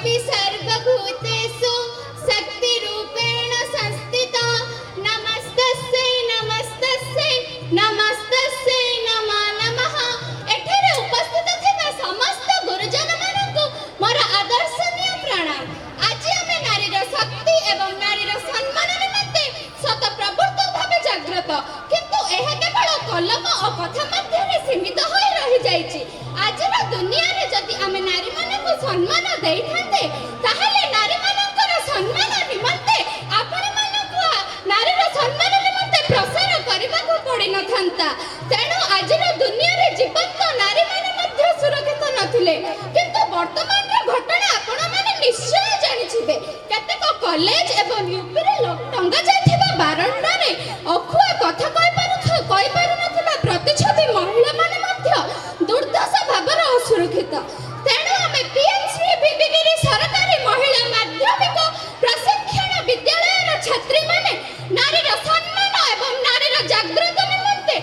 योऽपि सर्वभूतेषु शक्तिरूपेण संस्थितः नमस्तस्यै नमस्तस्यै नमस्तस्यै नमो नमः। एଠାରେ उपस्थित ଥିବା ସମସ୍ତ ଗୁରୁଜନମାନଙ୍କୁ ମୋର ଆଦର୍ଶନୀୟ ପ୍ରଣାମ। ଆଜି ଆମେ ନାରୀର ଶକ୍ତି ଏବଂ ନାରୀର ସମ୍ମାନ ନିମନ୍ତେ ସ୍ୱତଃପ୍ରବୃତ୍ତ ଭାବେ ଜାଗ୍ରତ, କିନ୍ତୁ ଏହା କେବଳ କଲମ ଓ କଥା ମଧ୍ୟରେ ସୀମିତ ହୋଇ ରହିଯାଇଛି। ଆଜିର ଦୁନିଆରେ ଯଦି ଆମେ ନାରୀମାନଙ୍କୁ ସମ୍ମାନ ଦେଇଥାନ୍ତେ, ତାହେଲେ ନାରୀମାନଙ୍କର ସମ୍ମାନ ନିମନ୍ତେ ଆପଣମାନଙ୍କୁ ନାରୀର ସମ୍ମାନ ନିମନ୍ତେ ପ୍ରସାର କରିବାକୁ ପଡ଼ିନଥାନ୍ତା। ତେଣୁ ଆଜିର ଦୁନିଆରେ ଜୀବନ୍ତ ନାରୀମାନେ ମଧ୍ୟ ସୁରକ୍ଷିତ ନଥିଲେ, କିନ୍ତୁ ବର୍ତ୍ତମାନର ଘଟଣା ଆପଣମାନେ ନିଶ୍ଚୟ ଜାଣିଥିବେ। କେତେକ କଲେଜ ଏବଂ ୟୁପିରେ ଟଙ୍ଗାଯାଇଥିବା ବାରଣ୍ଡାରେ ଅଖୁଆ କଥା କହିପାରୁନଥିବା ପ୍ରତିଛବି ମହିଳାମାନେ ମଧ୍ୟ ଦୁର୍ଦ୍ଦଶା ଭାବରେ ଅସୁରକ୍ଷିତ। ତେଣୁ ଆମେ ବିବିଗିରି ସରକାରୀ ମହିଳା ମାଧ୍ୟମିକ ପ୍ରଶିକ୍ଷଣ ବିଦ୍ୟାଳୟର ଛାତ୍ରୀମାନେ ନାରୀର ସମ୍ମାନ ଏବଂ ନାରୀର ଜାଗ୍ରତ ନିମନ୍ତେ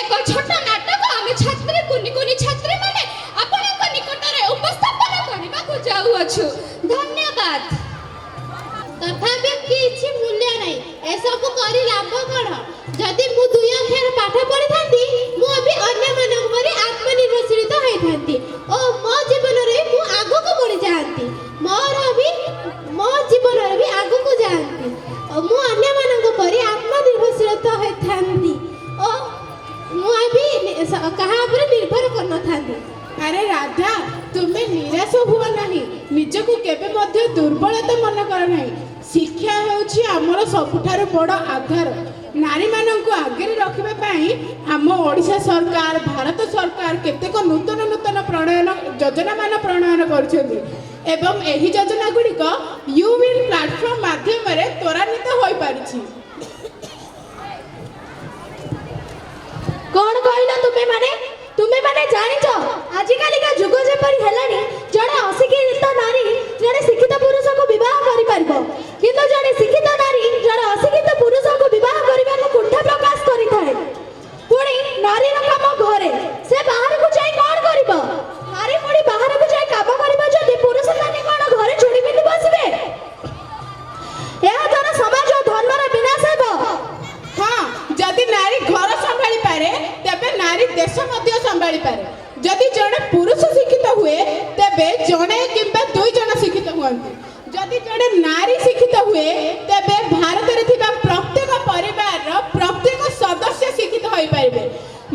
ଏକ ଛୋଟ ନାଟକ ଆମେ ଛାତ୍ରୀ କୁନି କୁନି ଛାତ୍ରୀମାନେ ଆପଣଙ୍କ ନିକଟରେ ଉପସ୍ଥାପନ କରିବାକୁ ଯାଉଅଛୁ। ଧନ୍ୟବାଦ। ତଥାପି କିଛି ମୂଲ୍ୟ ନାହିଁ, ଏସବୁ କରି ଲାଭ କ'ଣ? ଯଦି ମୁଁ 2 ଅକ୍ଷର ପାଠ ପଢ଼ିଥାନ୍ତି, ମୁଁ ଏବେ ଅନ୍ୟମାନଙ୍କ ପରି ଆତ୍ମନିର୍ଭରଶୀଳ ହୋଇଥାନ୍ତି ଓ ମୋ ଜୀବନରେ ମୁଁ ଆଗକୁ ବଢ଼ିଯାଆନ୍ତି। ମୋ ଜୀବନରେ ବି ଆଗକୁ ଯାଆନ୍ତି ଓ ମୁଁ ଅନ୍ୟମାନଙ୍କ ପରି ଆତ୍ମନିର୍ଭରଶୀଳ ହୋଇଥାନ୍ତି ଓ ମୁଁ ଏବେ କାହା ଉପରେ ନିର୍ଭର କରିନଥାନ୍ତି। ଆରେ ରାଧା, ତୁମେ ନିରାଶ ହୁଅ ନାହିଁ, ନିଜକୁ କେବେ ମଧ୍ୟ ଦୁର୍ବଳତା ମନେ କର ନାହିଁ। ଶିକ୍ଷା ହେଉଛି ଆମର ସବୁଠାରୁ ବଡ଼ ଆଧାର। ନାରୀମାନଙ୍କୁ ଆଗରେ ରଖିବା ପାଇଁ ଆମ ଓଡ଼ିଶା ସରକାର, ଭାରତ ସରକାର କେତେକ ନୂତନ ଯୋଜନାମାନ ପ୍ରଣୟନ କରୁଛନ୍ତି ଏବଂ ଏହି ଯୋଜନା ଗୁଡ଼ିକ ୟୁୱିନ୍ ପ୍ଲାଟଫର୍ମ ମାଧ୍ୟମରେ ତ୍ୱରାନ୍ୱିତ ହୋଇପାରିଛି। କ'ଣ କହିଲ ତୁମେମାନେ ଜାଣିଛ, ଆଜିକାଲିକା ଯୁଗ ଯେପରି ହେଲାଣି, ଜଣେ ଅଶିକ୍ଷିତ ନାରୀ ଜଣେ ଶିକ୍ଷିତ ପୁରୁଷକୁ ବିବାହ କରିପାରିବ, କିନ୍ତୁ ଜଣେ ଶିକ୍ଷିତ ନାରୀ ଜଣେ ଅଶିକ୍ଷିତ ପୁରୁଷକୁ ବିବାହ କରିବାକୁ କୁଣ୍ଠା ପ୍ରକାଶ କରିଥାଏ। ପୁଣି ନାରୀର କାମ ଘରେ, ସେ ବାହାରକୁ ଯାଇ କ'ଣ କରିବ? ନାରୀ ପୁଣି ବାହାରକୁ ଯାଇ କାମ କରିବ ଯଦି ପୁରୁଷମାନେ କ'ଣ ଘରେ ଚୁଡ଼ି ପିନ୍ଧି ବସିବେ? ଏହା ଦ୍ୱାରା ସମାଜ ଓ ଧର୍ମର ବିନାଶ ହେବ। ହଁ, ଯଦି ନାରୀ ଘର ସମ୍ଭାଳି ପାରେ, ତେବେ ନାରୀ ଦେଶ ମଧ୍ୟ ସମ୍ଭାଳି ପାରେ। ଯଦି ଜଣେ ପୁରୁଷ ଶିକ୍ଷିତ ହୁଏ, ତେବେ ଜଣେ କିମ୍ବା 2 ଜଣ ଶିକ୍ଷିତ ହୁଅନ୍ତି। ଯଦି ଜଣେ ନାରୀ ଶିକ୍ଷିତ ହୁଏ, ତେବେ ଭାରତରେ ଥିବା ପ୍ରତ୍ୟେକ ପରିବାରର ପ୍ରତ୍ୟେକ ସଦସ୍ୟ ଶିକ୍ଷିତ ହୋଇପାରିବେ।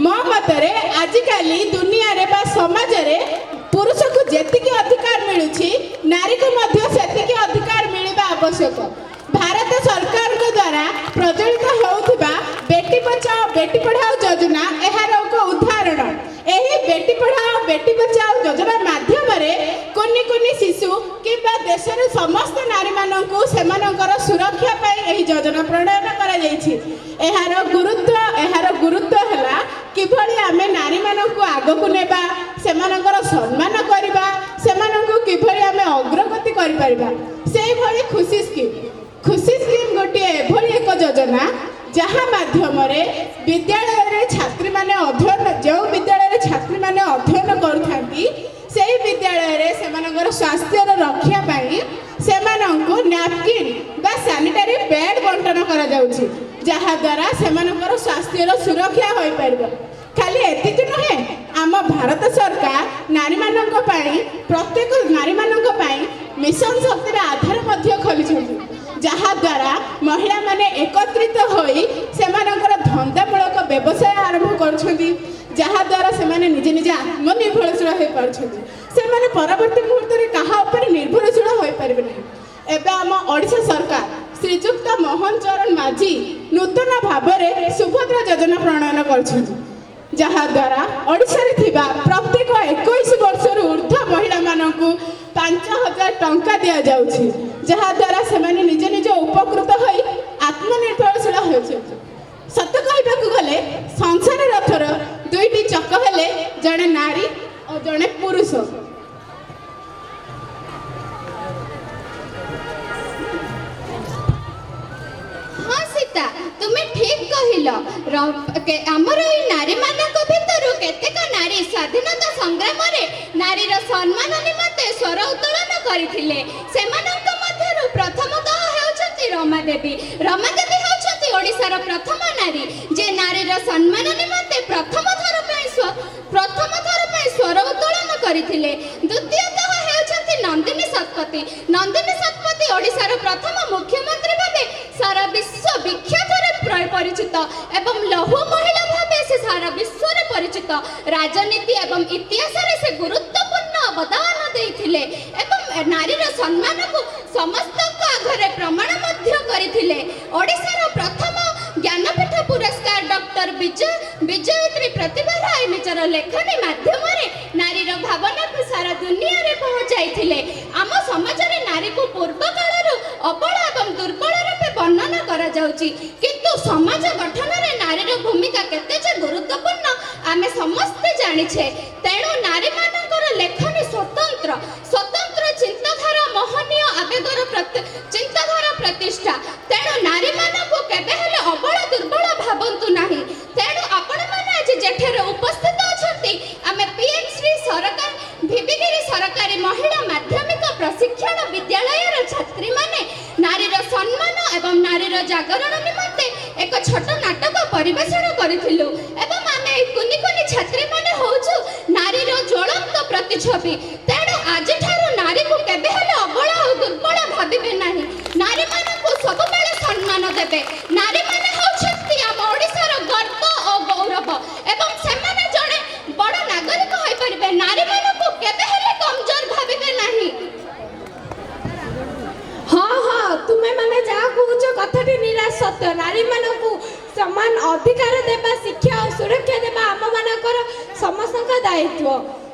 ମୋ ମତରେ ଆଜିକାଲି ଦୁନିଆରେ ବା ସମାଜରେ ପୁରୁଷକୁ ଯେତିକି ଅଧିକାର ମିଳୁଛି, ନାରୀକୁ ମଧ୍ୟ ସେତିକି ଅଧିକାର ମିଳିବା ଆବଶ୍ୟକ। ଭାରତ ସରକାରଙ୍କ ଦ୍ୱାରା ପ୍ରଚଳିତ ହେଉଥିବା ବେଟି ବଚାଓ ବେଟି ପଢ଼ାଓ ଯୋଜନା ଏହାର ଏକ ଉଦାହରଣ। ଏହି ବେଟି ପଢ଼ାଓ ବେଟି ବଚାଓ ଯୋଜନା ମାଧ୍ୟମରେ କୁନି କୁନି ଶିଶୁ କିମ୍ବା ଦେଶର ସମସ୍ତ ନାରୀମାନଙ୍କୁ ସେମାନଙ୍କର ସୁରକ୍ଷା ପାଇଁ ଏହି ଯୋଜନା ପ୍ରଣୟନ କରାଯାଇଛି। ଏହାର ଗୁରୁତ୍ୱ ହେଲା କିଭଳି ଆମେ ନାରୀମାନଙ୍କୁ ଆଗକୁ ନେବା, ସେମାନଙ୍କର ସମ୍ମାନ କରିବା, ସେମାନଙ୍କୁ କିଭଳି ଆମେ ଅଗ୍ରଗତି କରିପାରିବା। ସେହିଭଳି ଖୁସି ସ୍କିମ୍ ଗୋଟିଏ ଏଭଳି ଏକ ଯୋଜନା ଯାହା ମାଧ୍ୟମରେ ବିଦ୍ୟାଳୟରେ ଛାତ୍ରୀମାନେ ଯେଉଁ ବିଦ୍ୟାଳୟରେ ଛାତ୍ରୀମାନେ ଅଧ୍ୟୟନ କରୁଥାନ୍ତି, ସେହି ବିଦ୍ୟାଳୟରେ ସେମାନଙ୍କର ସ୍ୱାସ୍ଥ୍ୟର ରକ୍ଷା ପାଇଁ ସେମାନଙ୍କୁ ନ୍ୟାପକିନ୍ ବା ସାନିଟାରୀ ପ୍ୟାଡ୍ ବଣ୍ଟନ କରାଯାଉଛି, ଯାହାଦ୍ୱାରା ସେମାନଙ୍କର ସ୍ୱାସ୍ଥ୍ୟର ସୁରକ୍ଷା ହୋଇପାରିବ। ଖାଲି ଏତିକି ନୁହେଁ, ଆମ ଭାରତ ସରକାର ପ୍ରତ୍ୟେକ ନାରୀମାନଙ୍କ ପାଇଁ ମିଶନ ଶକ୍ତିର ଆଧାର ମଧ୍ୟ ଖୋଲିଛନ୍ତି, ଯାହାଦ୍ୱାରା ମହିଳାମାନେ ଏକତ୍ରିତ ହୋଇ ସେମାନଙ୍କର ଧନ୍ଦାମୂଳକ ବ୍ୟବସାୟ ଆରମ୍ଭ କରୁଛନ୍ତି, ଯାହାଦ୍ୱାରା ସେମାନେ ନିଜେ ନିଜେ ଆତ୍ମନିର୍ଭରଶୀଳ ହୋଇପାରୁଛନ୍ତି। ସେମାନେ ପରବର୍ତ୍ତୀ ମୁହୂର୍ତ୍ତରେ କାହା ଉପରେ ନିର୍ଭରଶୀଳ ହୋଇପାରିବେ ନାହିଁ। ଏବେ ଆମ ଓଡ଼ିଶା ସରକାର ଶ୍ରୀଯୁକ୍ତ ମୋହନ ଚରଣ ମାଝୀ ନୂତନ ଭାବରେ ସୁଭଦ୍ରା ଯୋଜନା ପ୍ରଣୟନ କରିଛନ୍ତି, ଯାହାଦ୍ୱାରା ଓଡ଼ିଶାରେ ଥିବା ପ୍ରତ୍ୟେକ 21 ବର୍ଷରୁ ଉର୍ଦ୍ଧ୍ୱ ମହିଳାମାନଙ୍କୁ 5,000 ଟଙ୍କା ଦିଆଯାଉଛି, ଯାହାଦ୍ୱାରା ସେମାନେ ନିଜ ନିଜ ଉପକୃତ ହୋଇ ଆତ୍ମନିର୍ଭରଶୀଳ ହେଉଛନ୍ତି। ସତ କହିବାକୁ ଗଲେ ସଂସାର ରଥର 2ଟି ଚକ ହେଲେ ଜଣେ ନାରୀ ଓ ଜଣେ ପୁରୁଷ। ହଁ ସୀତା, ତୁମେ ଠିକ୍ କହିଲ। ଆମର ଏଇ ନାରୀମାନଙ୍କ ଭିତରୁ କେତେକ ନାରୀ ସ୍ୱାଧୀନତା ସଂଗ୍ରାମରେ ନାରୀର ସମ୍ମାନ ନିମନ୍ତେ ସ୍ୱର ଉତ୍ତୋଳନ କରିଥିଲେ। ସେମାନଙ୍କ ମଧ୍ୟରୁ ପ୍ରଥମତଃ ହେଉଛନ୍ତି ରମାଦେବୀ। ରମାଦେବୀ ହେଉଛନ୍ତି ଓଡ଼ିଶାର ପ୍ରଥମ ନାରୀ ଯେ ନାରୀର ସମ୍ମାନ ନିମନ୍ତେ ପ୍ରଥମ ଥର ପାଇଁ ସ୍ୱର ଉତ୍ତୋଳନ କରିଥିଲେ। ଦ୍ୱିତୀୟତଃ ହେଉଛନ୍ତି ନନ୍ଦିନୀ ଶତପଥୀ। ନନ୍ଦିନୀ ଶତପଥୀ ଓଡ଼ିଶାର ପ୍ରଥମ ମୁଖ୍ୟମନ୍ତ୍ରୀ ଭାବେ ସାରା ବିଶ୍ୱ ବିଖ୍ୟାତରେ ପରିଚିତ ଏବଂ ଲୌହ ମହିଳା ଭାବେ ସେ ସାରା ବିଶ୍ୱରେ ପରିଚିତ। ରାଜନୀତି ଏବଂ ଇତିହାସରେ ସେ ଗୁରୁତ୍ୱପୂର୍ଣ୍ଣ ଅବଦାନ ଦେଇଥିଲେ ଏବଂ ନାରୀର ସମ୍ମାନକୁ ସମସ୍ତଙ୍କ ଆଗରେ ପ୍ରମାଣ ମଧ୍ୟ କରିଥିଲେ। ଓଡ଼ିଶାର ପ୍ରଥମ ଜ୍ଞାନପୀଠ ପୁରସ୍କାର ଡକ୍ଟର ବିଜୟିତ୍ରୀ ପ୍ରତିଭା ରାୟ ନିଜର ଲେଖନୀ ମାଧ୍ୟମରେ ନାରୀର ଭାବନାକୁ ସାରା ଦୁନିଆରେ ପହଞ୍ଚାଇଥିଲେ। ଆମ ସମାଜରେ ନାରୀକୁ ପୂର୍ବ କାଳରୁ ଅବଳ ଏବଂ ଦୁର୍ବଳ ରୂପେ ବର୍ଣ୍ଣନା କରାଯାଉଛି, କିନ୍ତୁ ସମାଜ ଗଠନରେ ନାରୀର ଭୂମିକା କେତେ ଯେ ଗୁରୁତ୍ୱପୂର୍ଣ୍ଣ ଆମେ ସମସ୍ତେ ଜାଣିଛେ। ତେଣୁ ନାରୀମାନଙ୍କର ଲେଖନୀ ସ୍ୱତନ୍ତ୍ର ଚିନ୍ତାଧାରା ମହନୀୟ ଆବେଗର ଚିନ୍ତାଧାରା ପ୍ରତିଷ୍ଠା। ତେଣୁ ନାରୀମାନଙ୍କୁ କେବେ ହେଲେ ଅବଳ ଦୁର୍ବଳ ଭାବନ୍ତୁ ନାହିଁ। ତେଣୁ ଆପଣମାନେ ଆଜି ଯେଠାରେ ଉପସ୍ଥିତ ଅଛନ୍ତି ଆମେ ପିଏମ୍ଶ୍ରୀ ସରକାର ଭିବିଗିରି ସରକାରୀ ମହିଳା ମାଧ୍ୟମିକ ପ୍ରଶିକ୍ଷଣ ବିଦ୍ୟାଳୟର ଛାତ୍ରୀମାନେ ନାରୀର ସମ୍ମାନ ଏବଂ ନାରୀର ଜାଗରଣ ନିମନ୍ତେ ଏକ ଛୋଟ ନାଟକ ପରିବେଷଣ କରିଥିଲୁ ଏବଂ ଆମେ ଏହି କୁନି କୁନି ଛାତ୍ରୀମାନେ ହେଉଛୁ ନାରୀର ଜ୍ୱଳନ୍ତ ପ୍ରତିଛବି। ତେଣୁ ଆଜିଠାରୁ ନାରୀକୁ କେବେ ହେଲେ ଅବଳ ଆଉ ଦୁର୍ବଳ ଭାବିବେ ନାହିଁ। ନାରୀମାନଙ୍କୁ ସବୁବେଳେ ସମ୍ମାନ ଦେବେ। ନାରୀମାନେ ହେଉଛନ୍ତି ଆମ ଓଡ଼ିଶାର ଗର୍ବ ଓ ଗୌରବ ଏବଂ ସେମାନେ ଜଣେ ବଡ଼ ନାଗରିକ ହୋଇପାରିବେ। ନାରୀମାନଙ୍କୁ କେବେ ହେଲେ କମଜୋର ଭାବିବେ ନାହିଁ। ହଁ ତୁମେ ମାନେ ଯାହା କହୁଛ କଥାଟି ନିରାଶ ସତ୍ୟ। ନାରୀମାନଙ୍କୁ ସମାନ ଅଧିକାର ଦେବା, ଶିକ୍ଷା ଓ ସୁରକ୍ଷା ଦେବା ଆମମାନଙ୍କର ସମସ୍ତଙ୍କ ଦାୟିତ୍ୱ।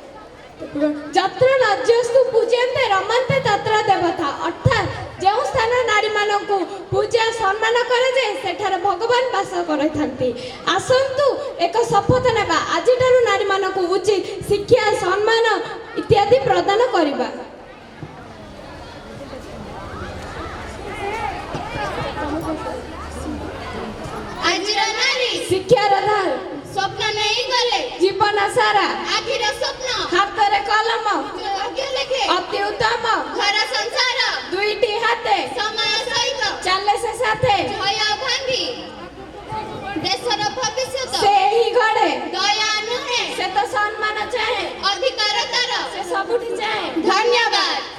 ଯତ୍ର ରାଜ୍ୟସ୍ତୁ ପୂଜ୍ୟନ୍ତେ ରମନ୍ତେ ତତ୍ର ଦେବତା, ଅର୍ଥାତ୍ ଯେଉଁ ସ୍ଥାନ ନାରୀମାନଙ୍କୁ ପୂଜା ସମ୍ମାନ କରାଯାଏ ସେଠାରେ ଭଗବାନ ବାସ କରିଥାନ୍ତି। ଆସନ୍ତୁ ଏକ ଶପଥ ନେବା, ଆଜିଠାରୁ ନାରୀମାନଙ୍କୁ ଉଚିତ ଶିକ୍ଷା, ସମ୍ମାନ ଇତ୍ୟାଦି ପ୍ରଦାନ କରିବା। ଆଜିର ନାରୀ ଶିକ୍ଷାର ଧାର, ସ୍ୱପ୍ନ ନେଇଗଲେ ଜୀବନ ସାରା ଆଖିର ସ୍ୱପ୍ନ, ହାତରେ କଲମ, ଭାଗ୍ୟ ଲେଖେ ଅତି ଉତ୍ତମ, ଘର ସଂସାର ଦୁଇଟି ହାତେ ସମୟ ସହିତ ଚାଲେ ସେ ସାଥେ, ଭୟ ଭାଙ୍ଗି ଦେଶର ଭବିଷ୍ୟତ ସେ ହିଁ ଗଢ଼େ, ଦୟା ନୁହେଁ ସେ ତ ସମ୍ମାନ ଚାହେଁ, ଅଧିକାର ତାର ସେ ସବୁଠି ଚାହେଁ। ଧନ୍ୟବାଦ।